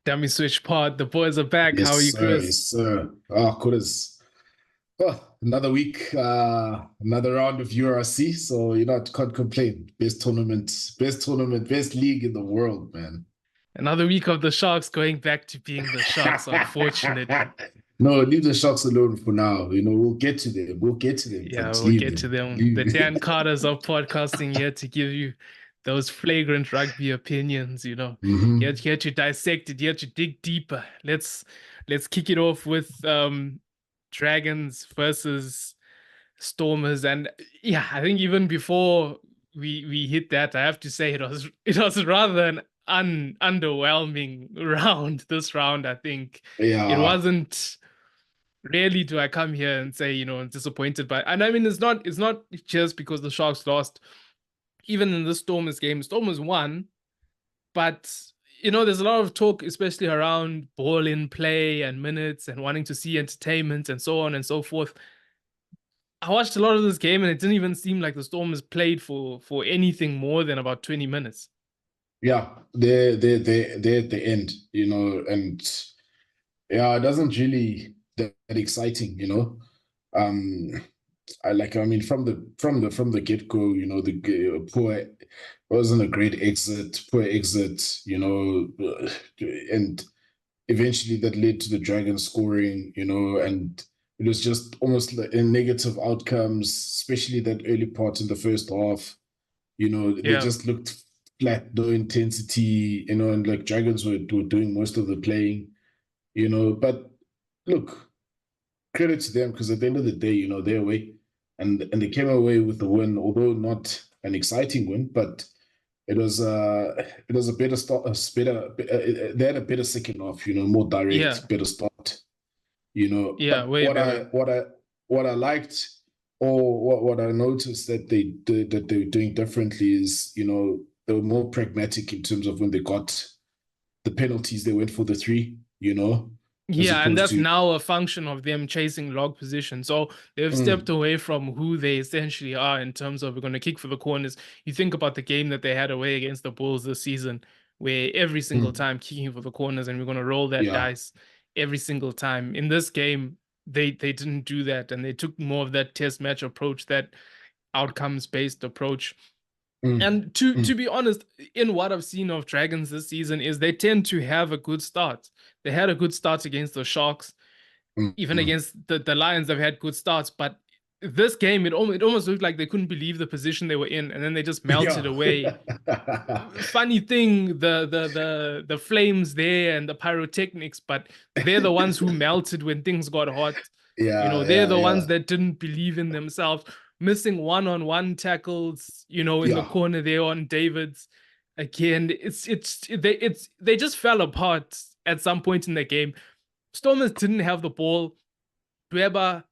Dummy Switch Pod. The boys are back. Yes, How are you, sir. Chris? Yes, sir. Oh, Kodas. Oh, another week, another round of URC. So, can't complain. Best league in the world, man. Another week of the Sharks going back to being the Sharks, unfortunately. No, leave the Sharks alone for now. We'll get to them. We'll get to them, Yeah, but we'll leave get to them. them. The Leave. Dan Carters of podcasting here to give you those flagrant rugby opinions, hmm here to dissect it, here to dig deeper. Let's kick it off with Dragons versus Stormers. And yeah, I think even before we hit that, I have to say it was rather an underwhelming round. This round, I think it Yeah. wasn't. Rarely do I come here and say, disappointed by, and I mean it's not just because the Sharks lost. Even in the Stormers game, Stormers won, but there's a lot of talk, especially around ball in play and minutes and wanting to see entertainment and so on and so forth. I watched a lot of this game and it didn't even seem like the Stormers played for anything more than about 20 minutes. Yeah. They're at the end, and yeah, it doesn't really that exciting. Um, I mean, from the get-go, poor wasn't a great exit, poor exit, and eventually that led to the Dragons scoring, and it was just almost like a negative outcomes, especially that early part in the first half. They Yeah. just looked flat, no intensity, and like Dragons were doing most of the playing, but look, credit to them because at the end of the day, they're away and they came away with the win, although not an exciting win, but it was a better start, they had a better second half, more Yeah. direct, better start, Yeah, but way better. what I liked or what I noticed that they were doing differently is, they were more pragmatic in terms of when they got the penalties, they went for the three, as Yeah, and opposed that's to now a function of them chasing log position. So they've stepped mm, away from who they essentially are in terms of we're going to kick for the corners. You think about the game that they had away against the Bulls this season, where every single mm, time kicking for the corners and we're going to roll that yeah. dice every single time. In this game, they didn't do that and they took more of that test match approach, that outcomes based approach. Mm, And to mm, be honest, in what I've seen of Dragons this season, is they tend to have a good start. They had a good start against the Sharks, even mm. against the Lions. They've had good starts, but this game, it almost looked like they couldn't believe the position they were in, and then they just melted Yeah. away. Funny thing, the flames there and the pyrotechnics, but they're the ones who melted when things got hot. Yeah, They're yeah, the yeah. ones that didn't believe in themselves, missing one-on-one tackles, in the Yeah. corner there on David's. Again, they just fell apart at some point in the game. Stormers didn't have the ball. Weber,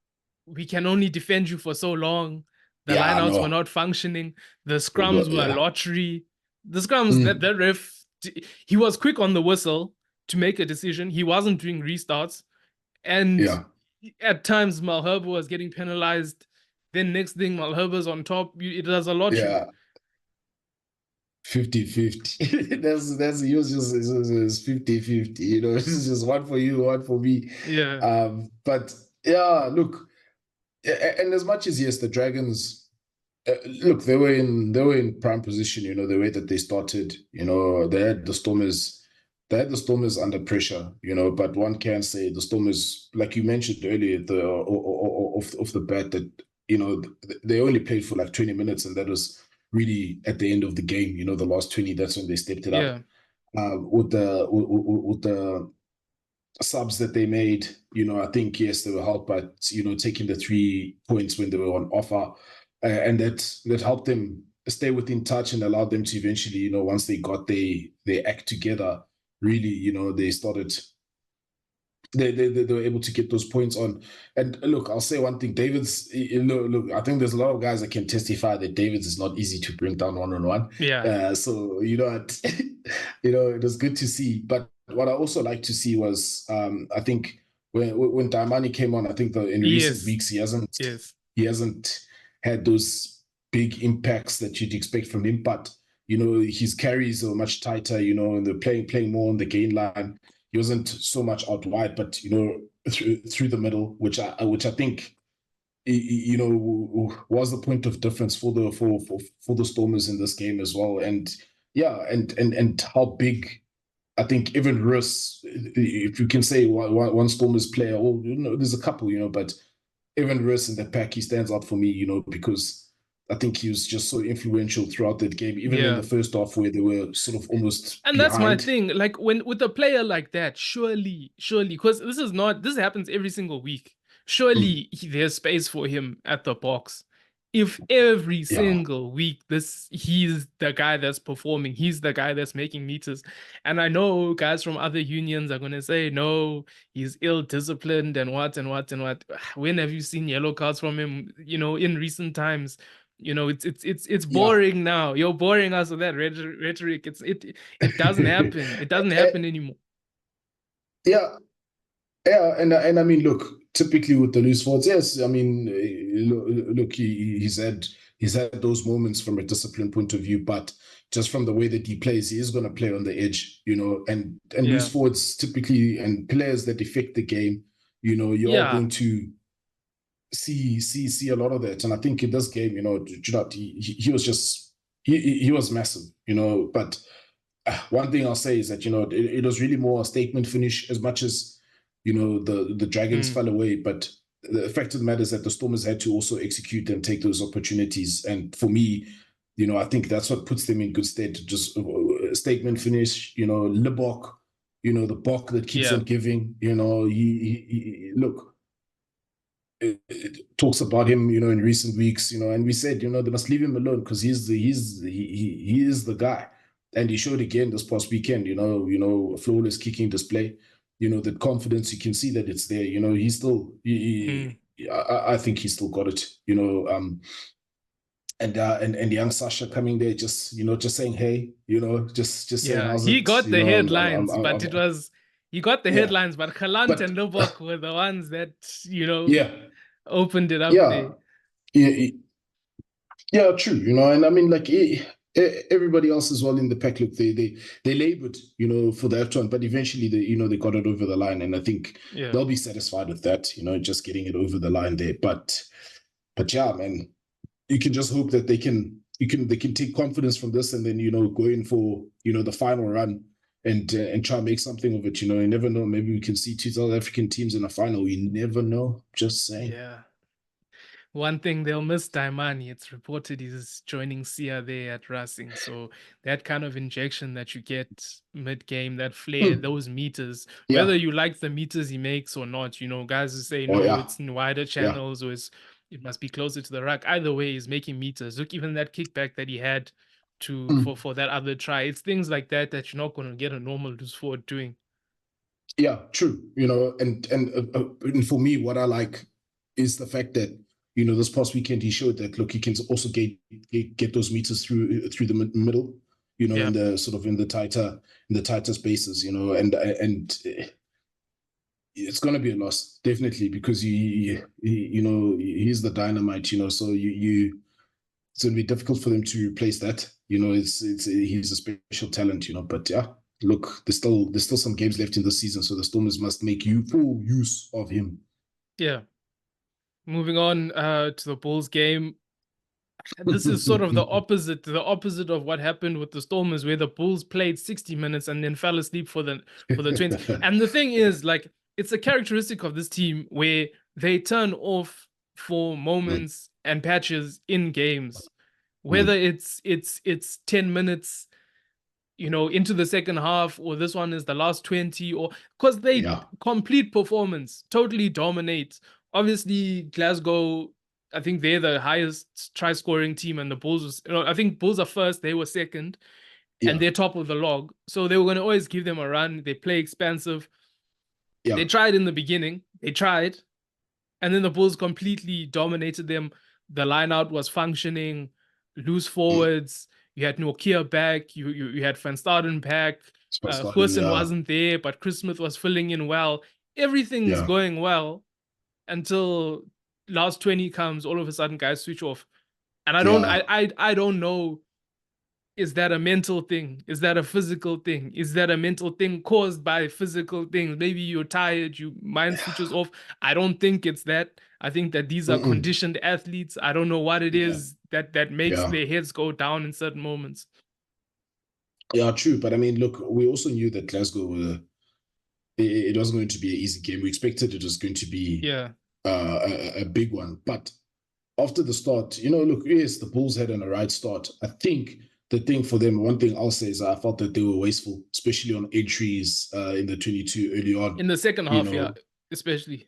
we can only defend you for so long. The Yeah, lineouts were no. not functioning. The scrums were a Yeah. lottery. The scrums, Mm, that ref, he was quick on the whistle to make a decision. He wasn't doing restarts. And yeah. at times, Malherbe was getting penalized. Then next thing, Malherbe's on top. It was a lottery. Yeah. 50-50. That's yours is 50-50. It's just one for you, one for me. Yeah. But yeah, look, and as much as yes, the Dragons look, they were in prime position, the way that they started, they had the Stormers under pressure, but one can say the Stormers, like you mentioned earlier, off the bat that, they only played for like 20 minutes, and that was really at the end of the game, the last 20, that's when they stepped it up. Yeah. With the subs that they made, I think yes, they were helped by taking the 3 points when they were on offer, and that helped them stay within touch and allowed them to eventually, once they got their act together, really, they started. They were able to get those points on. And look, I'll say one thing. David's look, I think there's a lot of guys that can testify that David's is not easy to bring down one-on-one. Yeah. So it was good to see. But what I also like to see was, I think when Daimani came on, I think in recent Yes. weeks Yes. he hasn't had those big impacts that you'd expect from him. But his carries are much tighter. And they're playing more on the gain line. he wasn't so much out wide, but you know, through the middle, which I think, you know, was the point of difference for the Stormers in this game as well. And yeah, and how big I think even Russ, if you can say one Stormers player, or you know, there's a couple, you know, but even Russ in the pack, he stands out for me, you know, because I think he was just so influential throughout that game, even in Yeah. the first half where they were sort of almost And that's my behind. thing. Like when with a player like that, surely, because this happens every single week. Mm, Surely there's space for him at the box. If every yeah, single week he's the guy that's performing, he's the guy that's making meters. And I know guys from other unions are gonna say, no, he's ill-disciplined and what and what and what. When have you seen yellow cards from him, in recent times? It's yeah, boring now. You're boring us with that rhetoric. It doesn't happen. It doesn't happen anymore. yeah. Yeah, and I mean, look, typically with the loose forwards, yes, I mean, look, he's had those moments from a discipline point of view, but just from the way that he plays, he is going to play on the edge, you know, and loose Yeah. forwards typically and players that affect the game, you know, you are Yeah. going to see a lot of that, and I think in this game, you know, he was just he was massive, you know, but one thing I'll say is that, you know, it was really more a statement finish as much as, you know, the Dragons Mm. fell away. But the fact of the matter is that the Stormers had to also execute and take those opportunities. And for me, you know, I think that's what puts them in good stead. Just statement finish, you know, Libok, you know, the Bok that keeps Yeah. on giving, you know, he look, it talks about him, you know, in recent weeks, you know, and we said, you know, they must leave him alone because he is the guy, and he showed again this past weekend, you know, a flawless kicking display, you know, that confidence, you can see that it's there, you know, he's still, Mm. I think he's still got it, you know, and young Sacha coming there, just you know, just saying hey, you know, just saying Yeah. how's He it, got you the know, headlines, but he got the yeah, headlines, but Galant but and Lubbock were the ones that, yeah, opened it up yeah, there. yeah, yeah, true. You know, and I mean, like everybody else as well in the pack. Look, they labored, you know, for that one, but eventually they got it over the line, and I think Yeah. they'll be satisfied with that. You know, just getting it over the line there. But yeah, man, you can just hope that they can take confidence from this, and then you know go in for the final run and try and make something of it. You know, you never know. Maybe we can see two South African teams in a final. You never know. Just saying. Yeah. One thing they'll miss Daimani. It's reported he's joining Sia there at Racing. So that kind of injection that you get mid-game, that flair, Hmm. those meters, whether Yeah. you like the meters he makes or not, guys who say Oh no, yeah. it's in wider Yeah. channels or it must be closer to the ruck. Either way, he's making meters. Look, even that kickback that he had to Hmm. for that other try. It's things like that that you're not going to get a normal loose forward doing. Yeah, true. You know, and for me, what I like is the fact that this past weekend he showed that look, he can also get those meters through the middle. You know, Yeah. in the sort of in the tighter spaces. You know, and it's going to be a loss definitely because he's the dynamite. You know, so it's going to be difficult for them to replace that. You know, it's he's a special talent. You know, but yeah, look, there's still some games left in the season, so the Stormers must make full use of him. Yeah. Moving on to the Bulls game. This is sort of the opposite of what happened with the Stormers, where the Bulls played 60 minutes and then fell asleep for the 20. And the thing is, like, it's a characteristic of this team where they turn off for Mm, moments and patches in games, whether mm, it's 10 minutes, into the second half, or this one is the last 20, or because they yeah, complete performance, totally dominate. Obviously, Glasgow, I think they're the highest try scoring team, and the Bulls I think Bulls are first, they were second, and yeah, they're top of the log. So they were going to always give them a run. They play expansive. yeah, They tried in the beginning, and then the Bulls completely dominated them. The lineout was functioning, loose mm, forwards. You had Nokia back. You had Van Staden back. Starting, Goosen yeah, wasn't there, but Chris Smith was filling in well. Everything's yeah, going well until last 20 comes. All of a sudden, guys switch off, and I don't yeah, I I, I don't know is that a mental thing? Is that a physical thing? Is that a mental thing caused by physical things? Maybe you're tired, your mind switches off. I don't think it's that. I think that these are conditioned athletes. I don't know what it is that makes their heads go down in certain moments. Yeah, true. But I mean, look, we also knew that Glasgow it wasn't going to be an easy game. We expected it was going to be a big one. But after the start, look, yes, the Bulls had an alright start. I think the thing for them, one thing I'll say is I felt that they were wasteful, especially on entries in the 22 early on. In the second half, especially.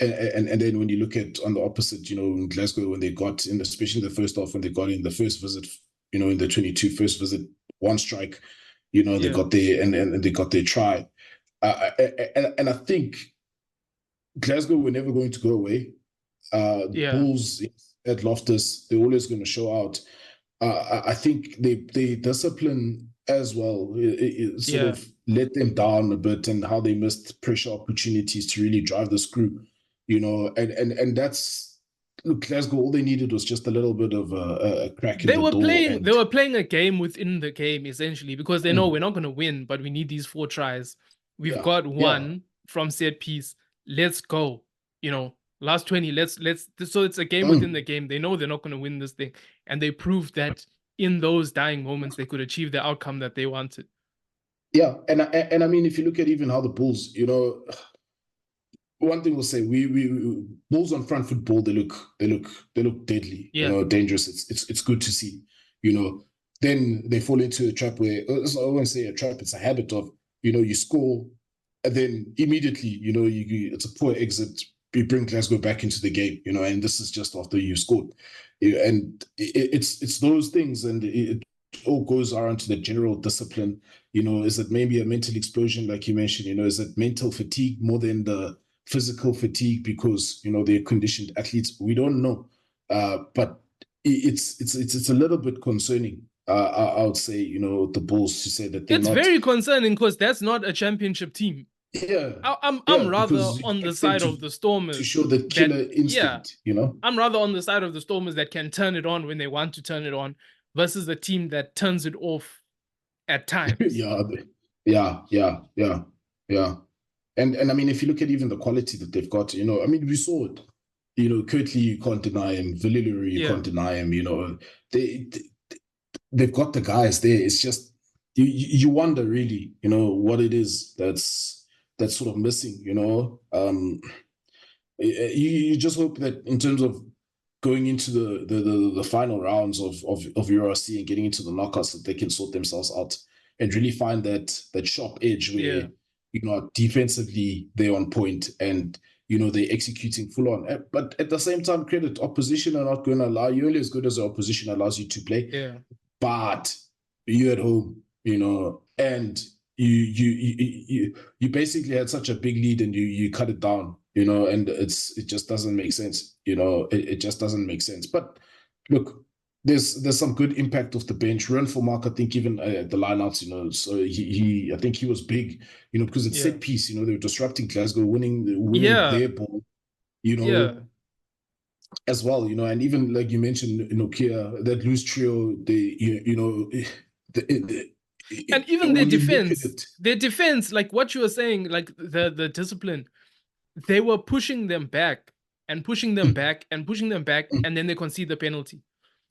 And then when you look at on the opposite, in Glasgow, when they got in, especially the first half, when they got in the first visit, in the 22 first visit, one strike, they got there and they got their try. And I think Glasgow were never going to go away. Bulls at Loftus, they're always going to show out. I think they discipline as well. It sort of let them down a bit, and how they missed pressure opportunities to really drive the screw, and that's, look, Glasgow, all they needed was just a little bit of a crack in the door. They were playing a game within the game, essentially, because they know we're not going to win, but we need these 4 tries. We've got one from set piece. Let's go. Last 20, so it's a game within the game. They know they're not going to win this thing. And they proved that in those dying moments, they could achieve the outcome that they wanted. Yeah. And I mean, if you look at even how the Bulls, one thing we'll say, we Bulls on front football, they look deadly, dangerous. It's good to see, then they fall into a trap where, I won't say a trap, it's a habit of, you score, and then immediately, it's a poor exit. You bring Glasgow back into the game, and this is just after you scored. And it's those things, and it all goes around to the general discipline. Is it maybe a mental explosion, like you mentioned? Is it mental fatigue more than the physical fatigue because, they're conditioned athletes? We don't know. But it's a little bit concerning. I would say, the Bulls, to say that they're not. It's very concerning because that's not a championship team. Yeah, I'm rather on the side of the Stormers to show the killer instinct. I'm rather on the side of the Stormers that can turn it on when they want to turn it on, versus a team that turns it off at times. Yeah. And I mean, if you look at even the quality that they've got, I mean, we saw it. Kirtley, you can't deny him. Villilary, you can't deny him. They've got the guys there. It's just you wonder really, what it is that's sort of missing. You just hope that in terms of going into the final rounds of URC and getting into the knockouts, that they can sort themselves out and really find that sharp edge where defensively they're on point and they're executing full on. But at the same time, credit opposition are not going to allow you. Only as good as the opposition allows you to play. Yeah. But you're at home, and you basically had such a big lead and you cut it down, and it just doesn't make sense. It just doesn't make sense. But look, there's some good impact of the bench. Run for Mark, I think, even the lineouts, so I think he was big, because it's set piece, they were disrupting Glasgow, winning their ball, as well, and even like you mentioned, Kia, that loose trio, and even their defense, like what you were saying, like the discipline, they were pushing them back and pushing them back and pushing them back, and then they concede the penalty.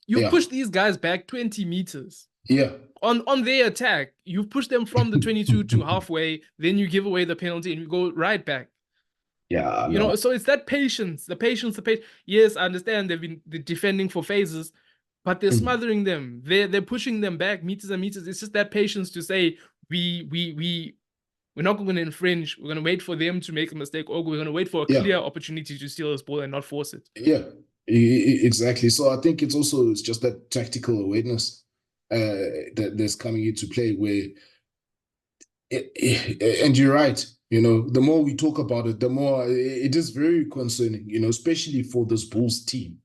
You push these guys back 20 meters. Yeah. On their attack, you push them from the 22 to halfway, then you give away the penalty and you go right back. Yeah, so it's that patience, the patience. Yes, I understand they've been defending for phases, but they're smothering them. They're pushing them back meters and meters. It's just that patience to say we're not going to infringe. We're going to wait for them to make a mistake, or we're going to wait for a clear opportunity to steal this ball and not force it. Yeah, exactly. So I think it's just that tactical awareness that's coming into play where, and you're right. The more we talk about it, the more it is very concerning, especially for this Bulls team,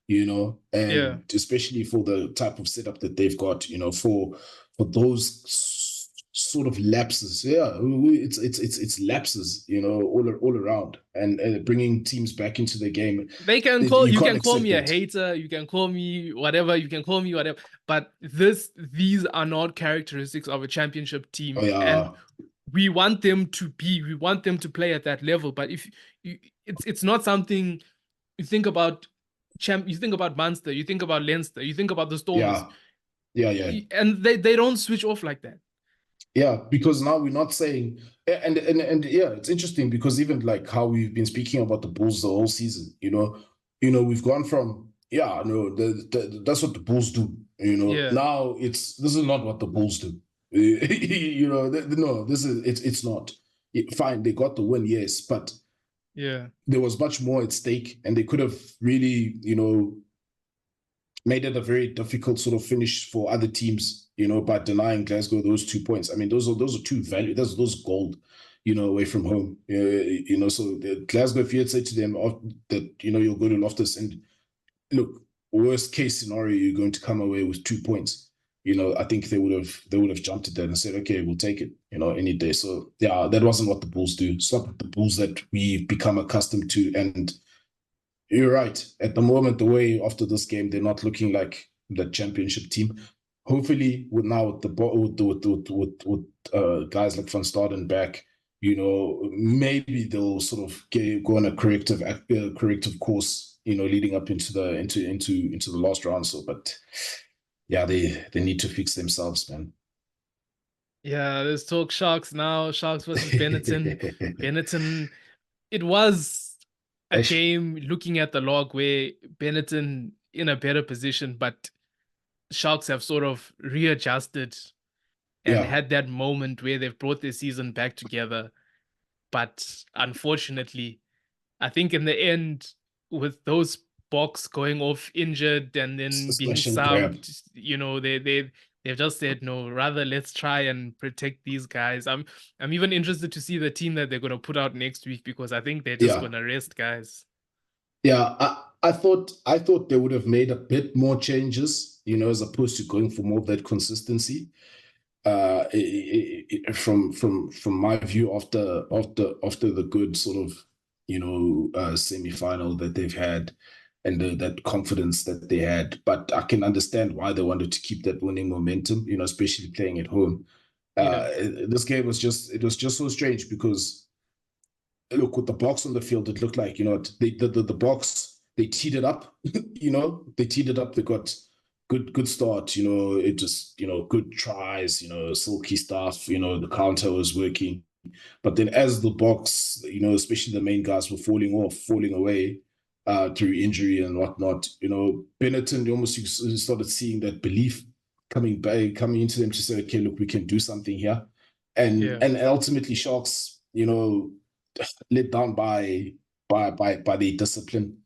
and especially for the type of setup that they've got, for those sort of lapses. Yeah, it's lapses, all around, and bringing teams back into the game. They can You you can't can call accept me a that. hater, you can call me whatever, you can call me whatever, but these are not characteristics of a championship team, Oh and yeah, we want them to play at that level. But if you, it's not something you think about. You think about Munster, you think about Leinster, you think about the Stormers, yeah, yeah. and they don't switch off like that. Yeah, because now we're not saying, and yeah, it's interesting because even like how we've been speaking about the Bulls the whole season, we've gone from, yeah, no, that's what the Bulls do. Yeah, Now this is not what the Bulls do. No, it's not. Fine, they got the win, yes, but yeah, there was much more at stake, and they could have really, made it a very difficult sort of finish for other teams, by denying Glasgow those 2 points. I mean, those are two value. Those gold, away from home. So Glasgow, if you had said to them that you'll go to Loftus and look, worst case scenario, you're going to come away with 2 points. I think they would have jumped at that and said, okay, we'll take it, any day. So yeah, that wasn't what the Bulls do. It's not the Bulls that we've become accustomed to. And you're right. At the moment, the way after this game, they're not looking like the championship team. Hopefully, with guys like Van Staden back, maybe they'll sort of go on a corrective course, leading up into the last round. So, but yeah, they need to fix themselves, man. yeah. Let's talk Sharks now. Sharks versus Benetton. Benetton. It was a Ish. game looking at the log where Benetton in a better position, but Sharks have sort of readjusted and Yeah, had that moment where they've brought their season back together. But unfortunately, I think in the end, with those Box going off injured and then being smash and grab. subbed, they've just said no. Rather, let's try and protect these guys. I'm even interested to see the team that they're gonna put out next week because I think they're just Yeah, gonna rest guys. yeah. I thought they would have made a bit more changes, as opposed to going for more of that consistency. From my view, after the good sort of semi-final that they've had, and that confidence that they had, but I can understand why they wanted to keep that winning momentum, especially playing at home. Yeah, This game was just so strange because look, with the Box on the field, it looked like, the Box, they teed it up, they teed it up. They got good start, it just, good tries, silky stuff, the counter was working. But then as the Box, especially the main guys were falling away through injury and whatnot, Benetton, you started seeing that belief coming into them to say, okay, look, we can do something here. And yeah, and ultimately Sharks, let down by the discipline.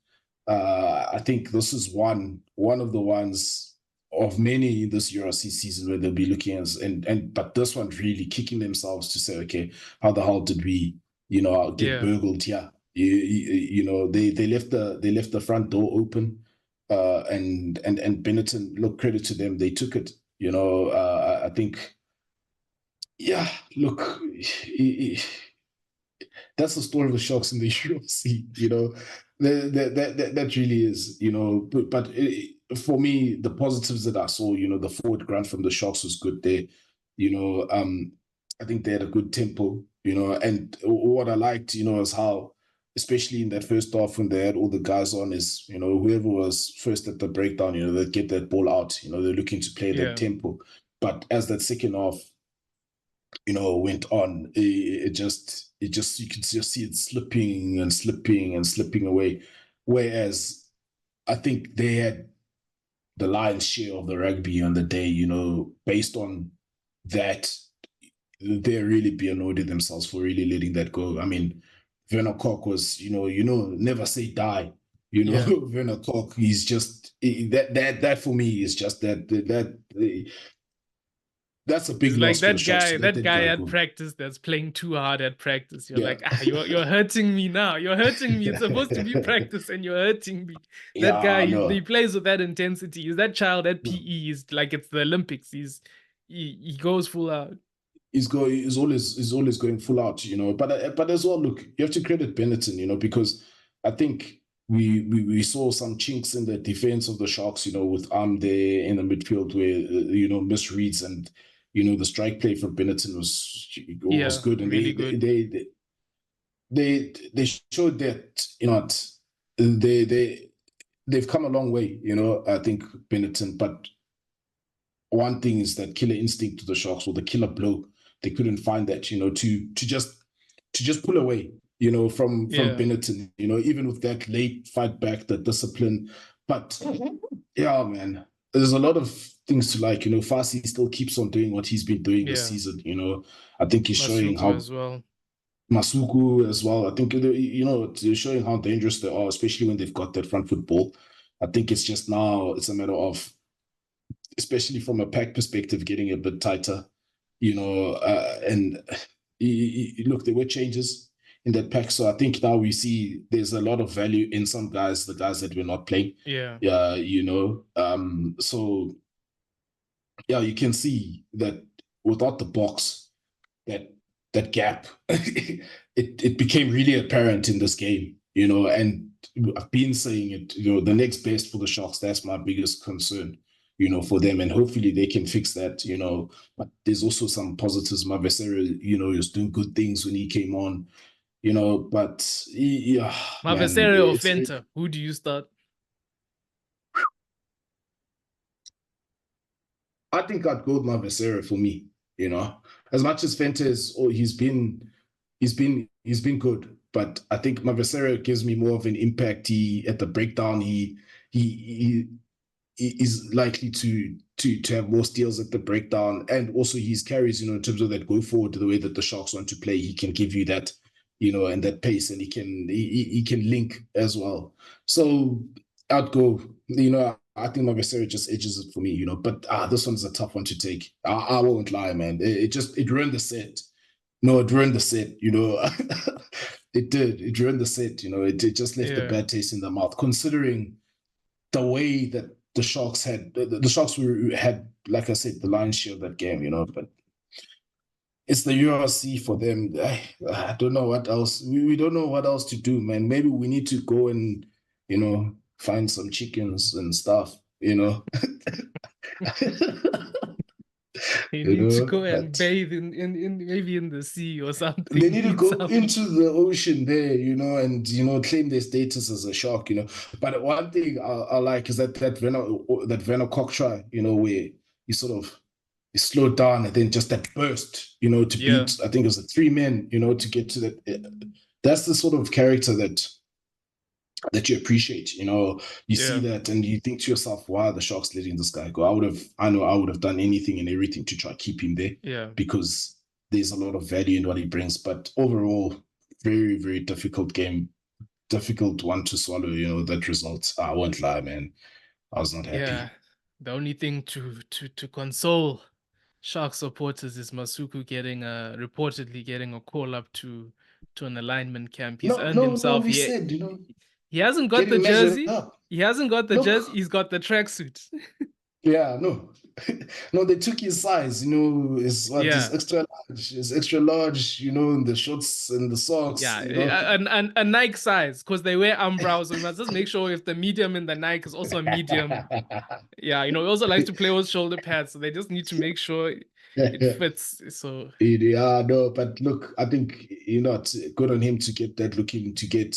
I think this is one of the ones of many in this URC season where they'll be looking at, but this one really kicking themselves to say, okay, how the hell did we, get yeah. burgled here? They left the front door open, and Benetton, look, credit to them, they took it. I think, yeah, look, that's the story of the Sharks in the UFC. That really is. But for me, the positives that I saw, the forward grunt from the Sharks was good there. I think they had a good tempo. And what I liked, is how, especially in that first half when they had all the guys on, is whoever was first at the breakdown, they get that ball out. They're looking to play that Yeah. tempo. But as that second half went on, it just you can just see it slipping and slipping and slipping away. Whereas I think they had the lion's share of the rugby on the day, based on that, they really be annoyed at themselves for really letting that go. I mean, Werner Kok was, never say die. Yeah. Werner Kok, he's just that for me is just that's a It's big like loss for the Sharks to let that that guy guy at go. practice that's playing too hard at practice. You're Yeah. like, you're hurting me now. You're hurting me. It's supposed to be practice and you're hurting me. That guy, Yeah, he no. plays with that intensity. Is that child at PE? Is like it's the Olympics. He goes full out. he's always going full out, you know. But as well, look, you have to credit Benetton, you know, because I think we saw some chinks in the defense of the Sharks, you know, with there in the midfield where you know, misreads, and you know, the strike play for Benetton was good, and really good. they showed that, you know, they've come a long way, you know, I think Benetton. But one thing is that killer instinct to the Sharks, or the killer blow. They couldn't find that, you know, to just pull away, you know, from Benetton, you know, even with that late fight back, the discipline. But yeah, man, there's a lot of things to like, you know. Fassi still keeps on doing what he's been doing this season, you know. I think he's showing how as well. Masuku as well. I think, you know, they're showing how dangerous they are, especially when they've got that front foot ball. I think it's just now it's a matter of, especially from a pack perspective, getting a bit tighter, you know. And look, there were changes in that pack, so I think now we see there's a lot of value in some guys, the guys that were not playing. Yeah, you know. So yeah, you can see that without the box, that gap, it became really apparent in this game, you know. And I've been saying it, you know, the next best for the Sharks, that's my biggest concern, you know, for them, and hopefully they can fix that, you know. But there's also some positives. Mavesera, you know, he was doing good things when he came on, you know. But yeah, Mavesera or Fenta, who do you start? I think I'd go with Mavesera for me, you know. As much as Fenta is, he's been good, but I think Mavesera gives me more of an impact. He, at the breakdown, he is likely to have more steals at the breakdown, and also his carries, you know, in terms of that go forward, the way that the Sharks want to play, he can give you that, you know, and that pace, and he can link as well. So I'd go, you know, I think Mavesera just edges it for me, you know. But this one's a tough one to take. I won't lie, man. It ruined the set. No, it ruined the set, you know. It did. It ruined the set, you know. It just left a bad taste in the mouth, considering the way that the Sharks had, the Sharks had, like I said, the lion's share of that game, you know. But it's the URC for them. I don't know what else. We don't know what else to do, man. Maybe we need to go and, you know, find some chickens and stuff, you know. You need to go and bathe in maybe in the sea or something. They need to go into the ocean there, you know, and, you know, claim their status as a shark, you know. But one thing I like is that Venno cock try, you know, where you sort of slowed down, and then just that burst, you know, to beat, I think it was 3 men, you know, to get to that. That's the sort of character that you appreciate, you know. You see that and you think to yourself, why are the Sharks letting this guy go? I know I would have done anything and everything to try to keep him there, because there's a lot of value in what he brings. But overall, very, very difficult game, difficult one to swallow, you know, that result. I won't lie, man, I was not happy. Yeah, the only thing to console Shark supporters is Masuku reportedly getting a call up to an alignment camp. He's earned himself. We said, you know, he hasn't got the jersey. He hasn't got the jersey. He's got the tracksuit. Yeah, no. No, they took his size, you know, it's extra large. It's extra large, you know, in the shorts and the socks. Yeah, you know? a Nike size, because they wear Umbra, so we must just make sure if the medium in the Nike is also a medium. Yeah, you know, we also like to play with shoulder pads, so they just need to make sure it fits. So yeah, no, but look, I think, you know, it's good on him to get that, looking to get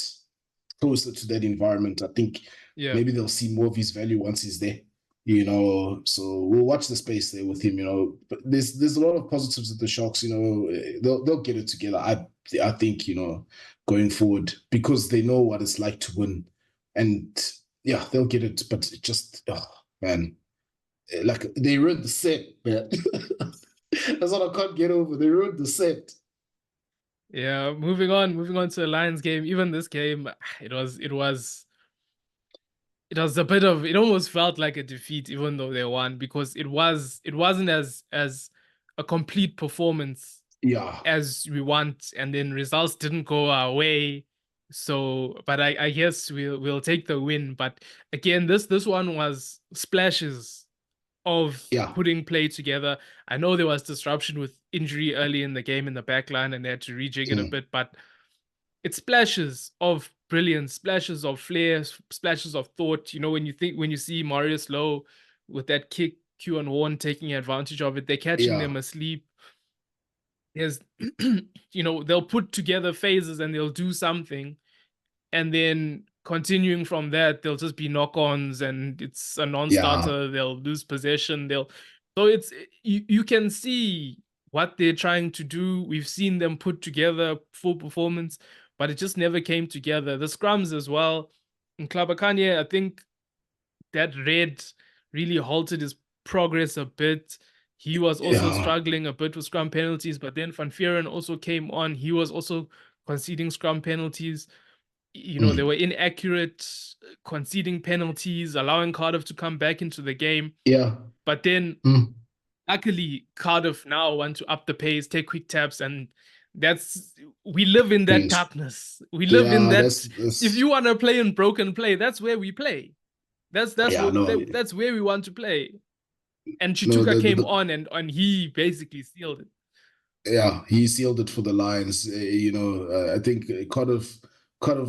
closer to that environment. I think maybe they'll see more of his value once he's there, you know. So we'll watch the space there with him, you know. But there's a lot of positives at the Sharks, you know. They'll get it together. I think, you know, going forward, because they know what it's like to win, and yeah, they'll get it. But it just, oh, man, like they ruined the set, man. That's what I can't get over. They ruined the set. Yeah, moving on to the Lions game. Even this game, it was a bit of, it almost felt like a defeat, even though they won, because it wasn't as a complete performance as we want, and then results didn't go our way. So, but I guess we'll take the win. But again, this one was splashes of Yeah. putting play together. I know there was disruption with injury early in the game in the back line, and they had to rejig it a bit, but it's splashes of brilliance, splashes of flair, splashes of thought. When you see Marius Lowe with that kick, Q and Horn taking advantage of it, they're catching Yeah. them asleep. There's, they'll put together phases and they'll do something, and then continuing from that, they'll just be knock-ons, and it's a Yeah. non-starter. They'll lose possession. So it's you can see what they're trying to do. We've seen them put together full performance, but it just never came together. The scrums as well. In Klabakanye, I think that red really halted his progress a bit. He was also Yeah. struggling a bit with scrum penalties, but then Van Vieren also came on. He was also conceding scrum penalties. They were inaccurate, conceding penalties, allowing Cardiff to come back into the game. Yeah. But then, luckily, Cardiff now want to up the pace, take quick taps, and we live in that Thanks. darkness. We live in Yeah, that. If that's you want to play in broken play, that's where we play. That's yeah, no, that's where we want to play. And no, Chituka came on, and he basically sealed it. yeah, he sealed it for the Lions. I think Cardiff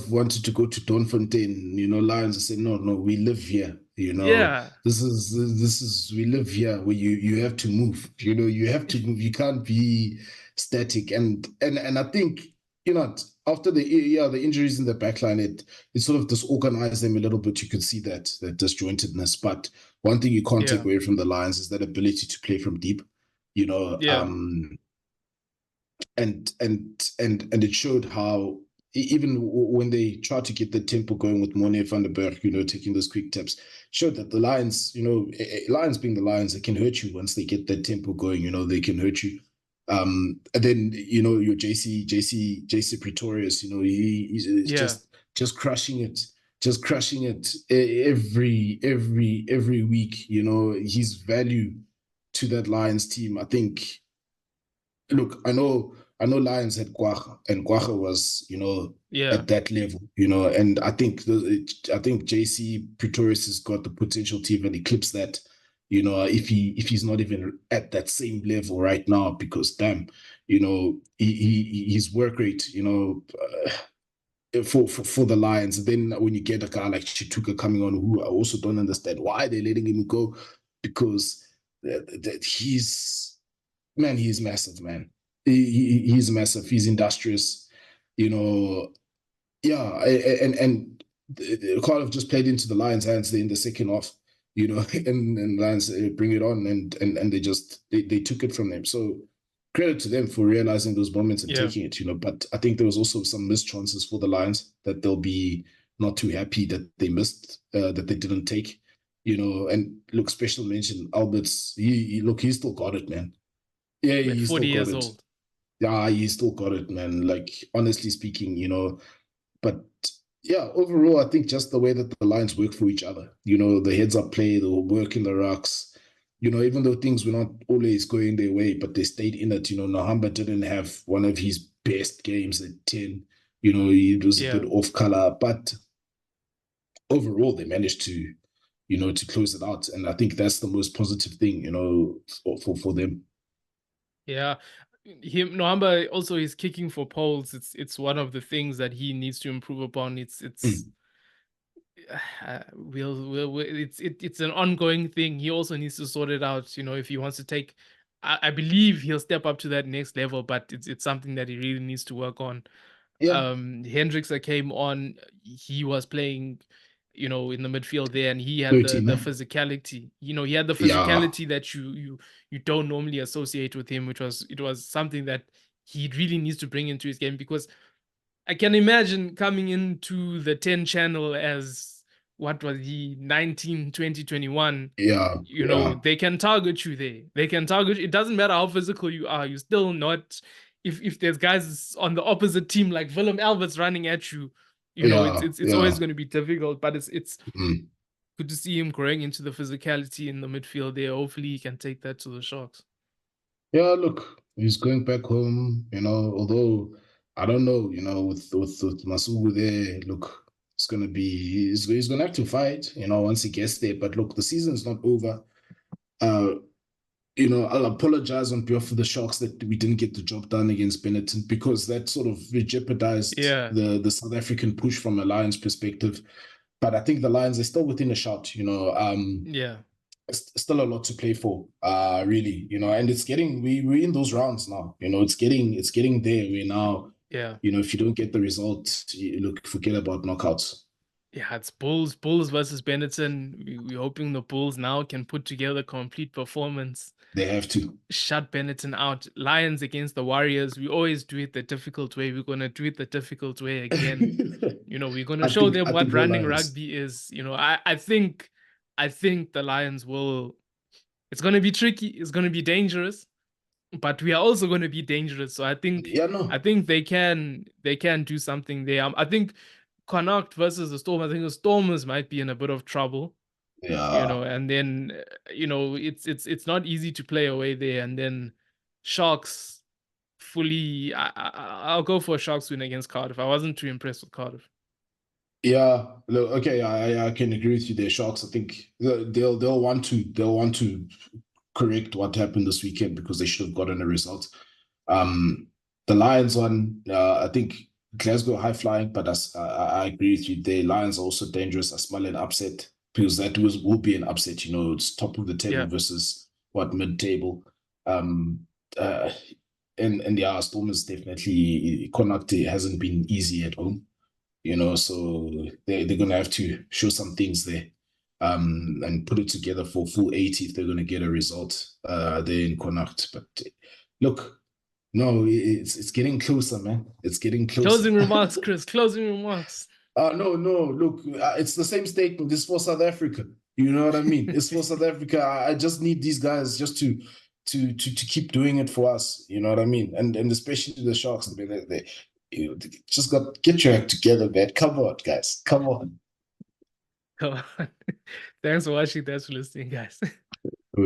wanted to go to Donfontein. Lions said, no, we live here. Yeah, This is we live here where you have to move. You have to move. You can't be static. And I think after the injuries in the backline, it sort of disorganized them a little bit. You could see that disjointedness. But one thing you can't take yeah, away from the Lions is that ability to play from deep. yeah, And it showed how even when they tried to get the tempo going with Monet van der Berg, taking those quick taps, showed that the Lions, Lions being the Lions, they can hurt you once they get that tempo going. They can hurt you. And then your JC Pretorius, he's yeah, just crushing it every week. His value to that Lions team, I think. Look, I know Lions had Guacha, and Guacha was, yeah, at that level, and I think JC Pretorius has got the potential to even eclipse that, if he's not even at that same level right now, because damn, his work rate, for the Lions. Then when you get a guy like Chituka coming on, who I also don't understand why they're letting him go, because he's massive, man. He's massive. He's industrious. Yeah, and Cardiff just played into the Lions' hands there in the second half. And Lions bring it on, and they just they took it from them. So credit to them for realizing those moments and yeah. taking it. But I think there was also some missed chances for the Lions that they'll be not too happy that they missed, that they didn't take. And look, special mention Alberts. He's still got it, man. Yeah, At he's 40 still got years it. old. Yeah, he's still got it, man. Like, honestly speaking, but yeah, overall, I think just the way that the Lions work for each other, the heads up play, the work in the rocks, even though things were not always going their way, but they stayed in it. Nahamba didn't have one of his best games at 10. It was a bit off color, but overall, they managed to, to close it out. And I think that's the most positive thing, for them. Yeah. Noamba also is kicking for poles. It's one of the things that he needs to improve upon. It's it's an ongoing thing. He also needs to sort it out. If he wants to take, I believe he'll step up to that next level, but it's something that he really needs to work on. Yeah. Hendricks came on. He was playing, in the midfield there, and he had the 13, man. physicality. He had the Yeah. physicality that you don't normally associate with him, which was something that he really needs to bring into his game, because I can imagine coming into the 10 channel as, what was he, 19, 20, 21. Yeah. Yeah. They can target you there. They can target you. It doesn't matter how physical you are. You're still not, if there's guys on the opposite team like Willem Albert's running at you, Yeah. it's always Yeah. going to be difficult. But it's good to see him growing into the physicality in the midfield there. Hopefully he can take that to the Sharks. Yeah, look, he's going back home, although I don't know, with Masugu there, look, it's gonna be he's gonna have to fight, once he gets there. But look, the season's not over. I'll apologize on behalf of the Sharks that we didn't get the job done against Benetton, because that sort of jeopardized the South African push from a Lions perspective. But I think the Lions are still within a shot, Still a lot to play for, really, and it's getting, we're in those rounds now, it's getting there. We now, if you don't get the result, look, forget about knockouts. Yeah, it's Bulls versus Benetton. We're hoping the Bulls now can put together a complete performance. They have to shut Benetton out. Lions against the Warriors. We always do it the difficult way. We're gonna do it the difficult way again. We're gonna show them what running rugby is. I think the Lions will. It's gonna be tricky. It's gonna be dangerous, but we are also gonna be dangerous. So I think they can do something there. I think Connacht versus the Storm. I think the Stormers might be in a bit of trouble. Yeah. And then it's not easy to play away there. And then Sharks fully. I'll go for a Sharks win against Cardiff. I wasn't too impressed with Cardiff. Yeah, look, okay, I can agree with you there. Sharks, I think they'll want to correct what happened this weekend, because they should have gotten a result. The Lions one, I think Glasgow high flying, but I agree with you. The Lions are also dangerous. I smell an upset, because that will be an upset. It's top of the table versus mid table. And Stormers definitely, Connacht hasn't been easy at home. So they're going to have to show some things there, and put it together for full 80 if they're going to get a result there in Connacht. But look, no, it's getting closer, man. It's getting closer. Closing remarks, Chris. Closing remarks. No. Look, it's the same statement. It's for South Africa. You know what I mean? It's for South Africa. I just need these guys just to keep doing it for us. You know what I mean? And especially the Sharks. They just got get your act together, man. Come on, guys. Come on. Come on. Thanks for watching. Thanks for listening, guys. Yeah.